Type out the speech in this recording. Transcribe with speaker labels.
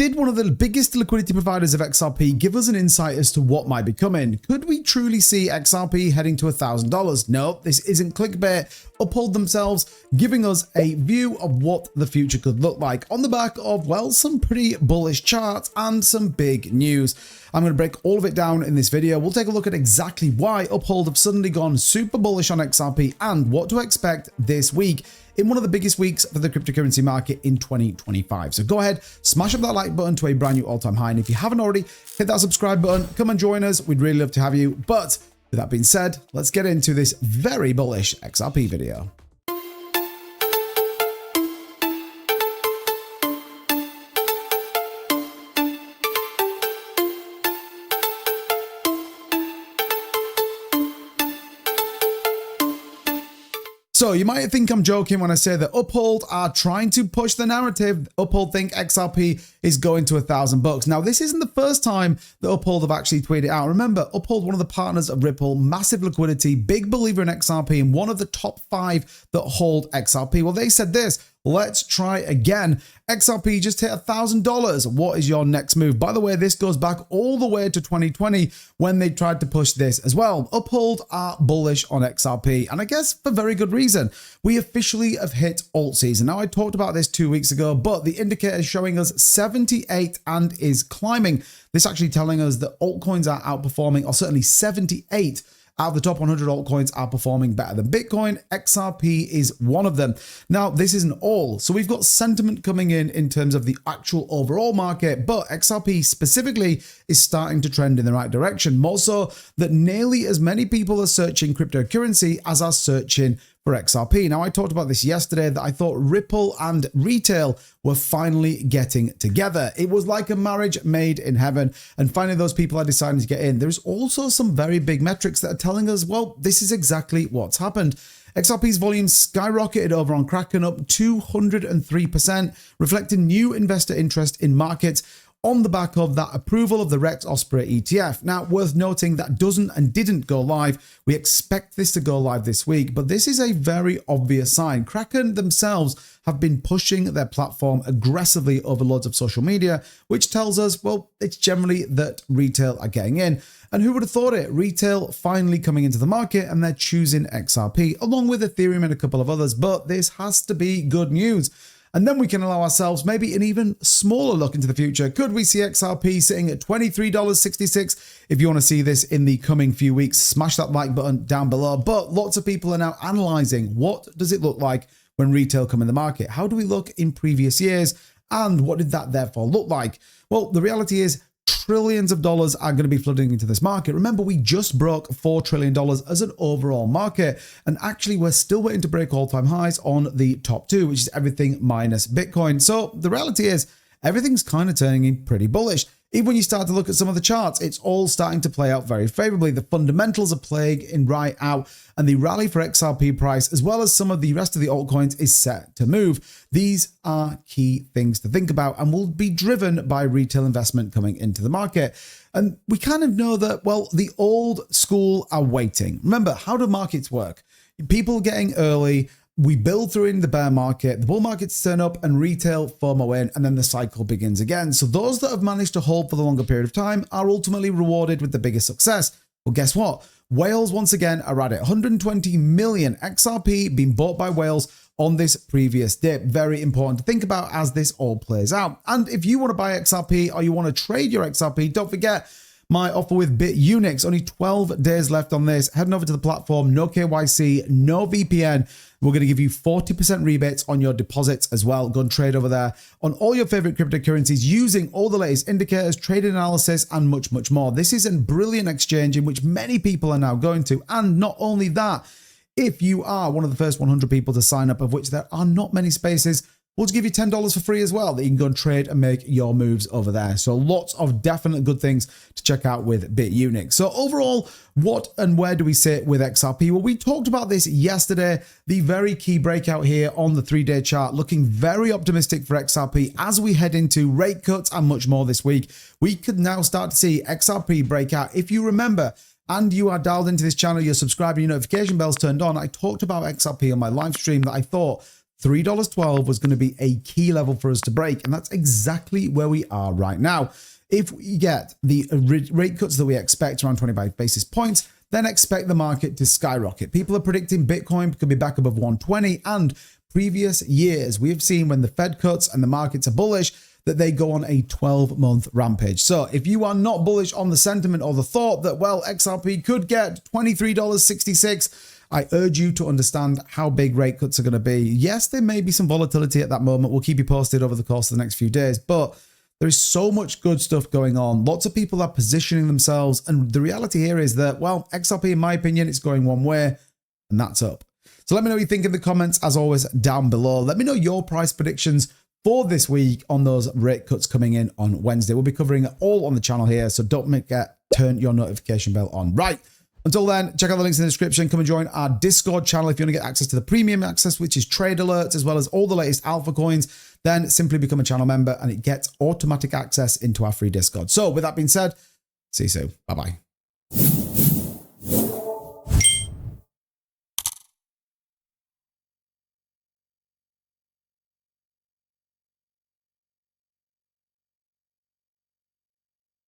Speaker 1: Did one of the biggest liquidity providers of XRP give us an insight as to what might be coming? Could we truly see XRP heading to $1,000? No, this isn't clickbait. Uphold themselves giving us a view of what the future could look like on the back of, well, some pretty bullish charts and some big news. I'm going to break all of it down in this video. We'll take a look at exactly why Uphold have suddenly gone super bullish on XRP and what to expect this week in one of the biggest weeks for the cryptocurrency market in 2025. So go ahead, smash up that like button to a brand new all-time high. And if you haven't already, hit that subscribe button, come and join us. We'd really love to have you. But with that being said, let's get into this very bullish XRP video. So you might think I'm joking when I say that Uphold are trying to push the narrative. Uphold think XRP is going to $1,000. Now, this isn't the first time that Uphold have actually tweeted out. Remember, Uphold, one of the partners of Ripple, massive liquidity, big believer in XRP, and one of the top 5 that hold XRP. Well, they said this. Let's try again. XRP just hit $1,000. What is your next move? By the way, this goes back all the way to 2020 when they tried to push this as well. Uphold are bullish on XRP, and I guess for very good reason. We officially have hit Altseason. Now, I talked about this 2 weeks ago, but the indicator is showing us 78 and is climbing. This actually telling us that altcoins are outperforming, or certainly 78 out of the top 100 altcoins are performing better than Bitcoin. XRP is one of them. Now, this isn't all. So we've got sentiment coming in terms of the actual overall market, but XRP specifically is starting to trend in the right direction. More so that nearly as many people are searching cryptocurrency as are searching for XRP. Now, I talked about this yesterday that I thought Ripple and retail were finally getting together. It was like a marriage made in heaven. And finally, those people are deciding to get in. There's also some very big metrics that are telling us, well, this is exactly what's happened. XRP's volume skyrocketed over on Kraken, up 203%, reflecting new investor interest in markets on the back of that approval of the Rex Osprey ETF. Now, worth noting that doesn't and didn't go live. We expect this to go live this week, but this is a very obvious sign. Kraken themselves have been pushing their platform aggressively over loads of social media, which tells us, well, it's generally that retail are getting in. And who would have thought it? Retail finally coming into the market, and they're choosing XRP, along with Ethereum and a couple of others. But this has to be good news. And then we can allow ourselves maybe an even smaller look into the future. Could we see XRP sitting at $23.66? If you want to see this in the coming few weeks, smash that like button down below. But lots of people are now analyzing, what does it look like when retail come in the market? How do we look in previous years? And what did that therefore look like? Well, the reality is trillions of dollars are going to be flooding into this market. Remember, we just broke $4 trillion as an overall market. And actually, we're still waiting to break all-time highs on the top 2, which is everything minus Bitcoin. So the reality is everything's kind of turning in pretty bullish. Even when you start to look at some of the charts, it's all starting to play out very favorably. The fundamentals are playing in right out, and the rally for XRP price, as well as some of the rest of the altcoins, is set to move. These are key things to think about and will be driven by retail investment coming into the market. And we kind of know that, well, the old school are waiting. Remember, how do markets work? People getting early. We build through in the bear market, the bull markets turn up, and retail FOMO in, and then the cycle begins again. So those that have managed to hold for the longer period of time are ultimately rewarded with the biggest success. Well, guess what? Whales once again are at it. 120 million XRP being bought by whales on this previous dip. Very important to think about as this all plays out. And if you want to buy XRP or you want to trade your XRP, don't forget my offer with BitUnix. Only 12 days left on this. Heading over to the platform, no KYC, no VPN. We're going to give you 40% rebates on your deposits as well. Go and trade over there on all your favorite cryptocurrencies using all the latest indicators, trading analysis, and much, much more. This is a brilliant exchange in which many people are now going to. And not only that, if you are one of the first 100 people to sign up, of which there are not many spaces, we'll just give you $10 for free as well that you can go and trade and make your moves over there. So lots of definite good things to check out with BitUnix. So overall, what and where do we sit with XRP? Well, we talked about this yesterday, the very key breakout here on the 3-day chart, looking very optimistic for XRP as we head into rate cuts and much more this week. We could now start to see XRP break out. If you remember, and you are dialed into this channel, you're subscribed, your notification bell's turned on, I talked about XRP on my live stream that I thought $3.12 was going to be a key level for us to break. And that's exactly where we are right now. If we get the rate cuts that we expect around 25 basis points, then expect the market to skyrocket. People are predicting Bitcoin could be back above 120, and previous years we have seen when the Fed cuts and the markets are bullish that they go on a 12-month rampage. So if you are not bullish on the sentiment or the thought that, well, XRP could get $23.66, I urge you to understand how big rate cuts are going to be. Yes, there may be some volatility at that moment. We'll keep you posted over the course of the next few days, but there is so much good stuff going on. Lots of people are positioning themselves. And the reality here is that, well, XRP, in my opinion, it's going one way, and that's up. So let me know what you think in the comments, as always, down below. Let me know your price predictions for this week on those rate cuts coming in on Wednesday. We'll be covering it all on the channel here, so don't forget, turn your notification bell on. Right. Until then, check out the links in the description. Come and join our Discord channel if you want to get access to the premium access, which is trade alerts, as well as all the latest alpha coins. Then simply become a channel member and it gets automatic access into our free Discord. So with that being said, see you soon. Bye-bye.